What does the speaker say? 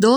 2